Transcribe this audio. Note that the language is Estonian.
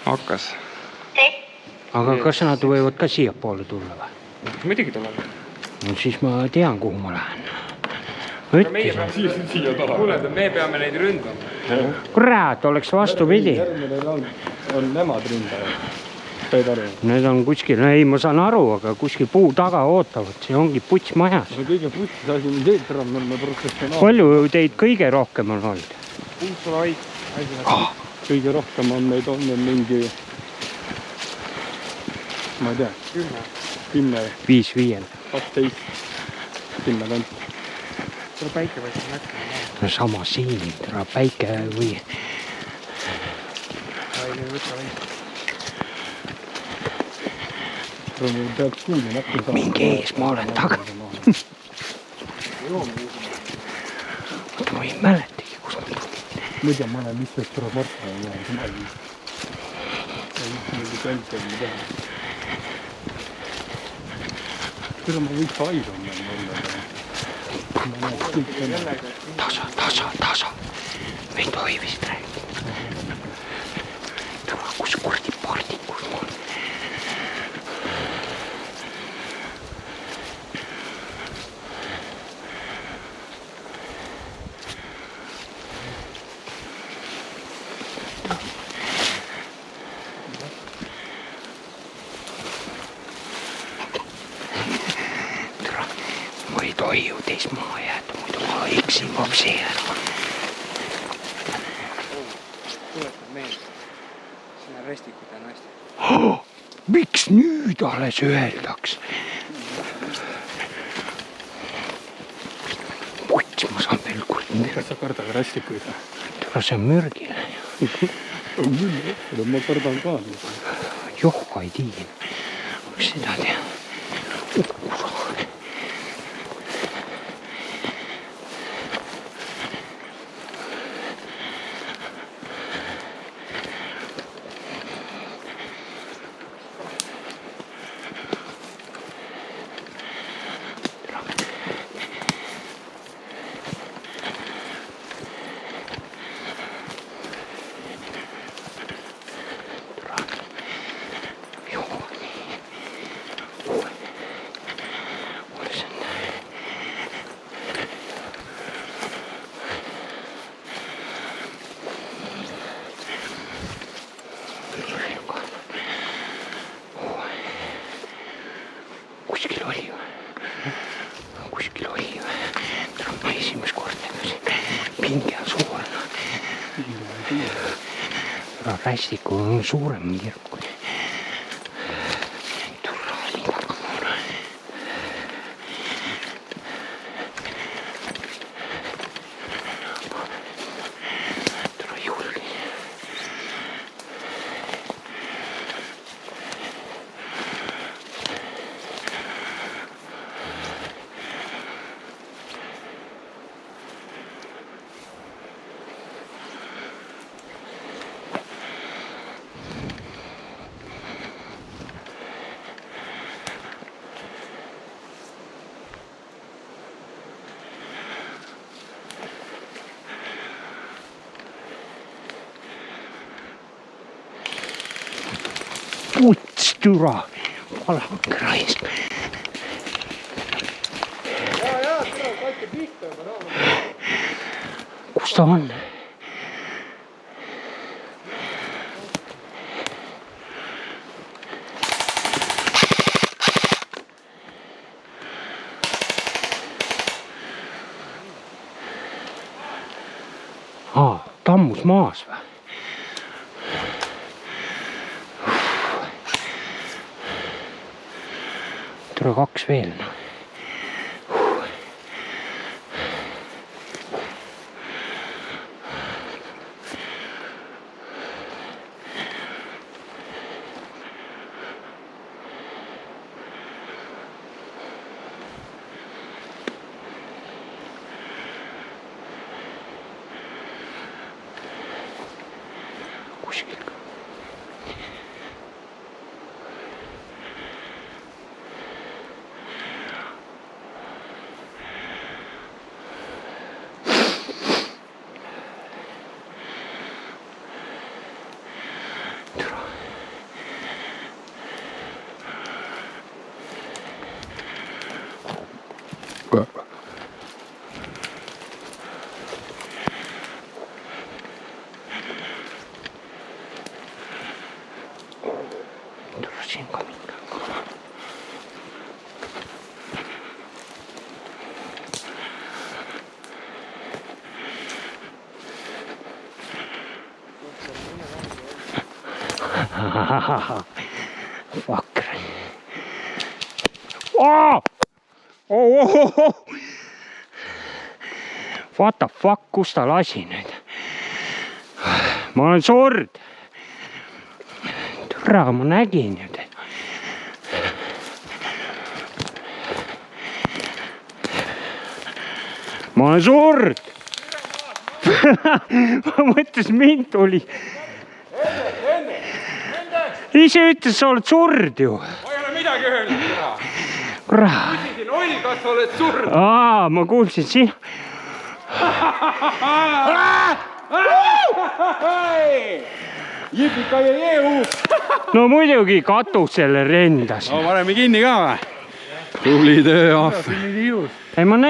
hakkas. Aga kas nad võivad ka siiapoole tulla või? Muidugi tulevad. No siis ma tean, kuhu ma lähen. Aga meie peame siia taha. Kuule, me peame neid ründama. Kurat, oleks vastupidi. Järgmine on nemad ründajad. Need on kuskil, ei ma saan aru, aga kuskil puu taga ootavad, see ongi puts majas. Kõige putsis asi on see, et me oleme professionaal. Palju teid kõige rohkem on olnud? Kõige rohkem on meid olnud mingi, ma ei tea, 10, 5, 5. 12, 10 kant. Tule päike võiks näkku. No sama siin, tule päike või... Ai, nüüd võtta või. Peaks kuulda näkku saama. Mingi ees, ma olen taga. Ma ei mäletagi, kus ma tulin. Muidu ma olen 15 raporta ja ma olen kumagi. Ja mingi käntel ma teha. Küll ma võiks aidon olla. Tasa. Me ei tohi vist rääkida. Tule, kus kurdi pardikus ma olen. Ma ei tohi ju teist maha jääda, muidu ma eksin vapsi ära. Tuletan meelde. Sinna restikud on hästi. Miks nüüd alles öeldaks? Puts, ma saan veel kurdi. Kas sa kardad rastikuid? Tule, see on mürgil. On küll, ma kardan ka. Joh, ei tii. Kas seda teha? Kuskil oli või? Ma esimest korda nägin. Pinge on suur. Rästiku on suurem kirp kui. Turrali taga. Tule julgi. Puts, türa. Valak raisk. Jaa, tule, kaikki pihta juba raamatu. Kus ta on? Tammus maas või? Tule 2 veel. Kuskil. siin ka midagi. Fuck. Oh! Oh! What the fuck, kus ta lasi nüüd? Ma olen sord. Türa, ma nägin ju teda. Ma olen sord. Ma mõtles, mind tuli. Ise ütles, sa oled surd ju. Ma ei ole midagi öelnud täna. Küsisin, Oll, kas sa oled surd? Ma kuulsin siin. Jipika ja jeehu. No muidugi katusele rendas. No paneme kinni ka või? Tubli töö. see oli nii ilus. Ei, ma näin.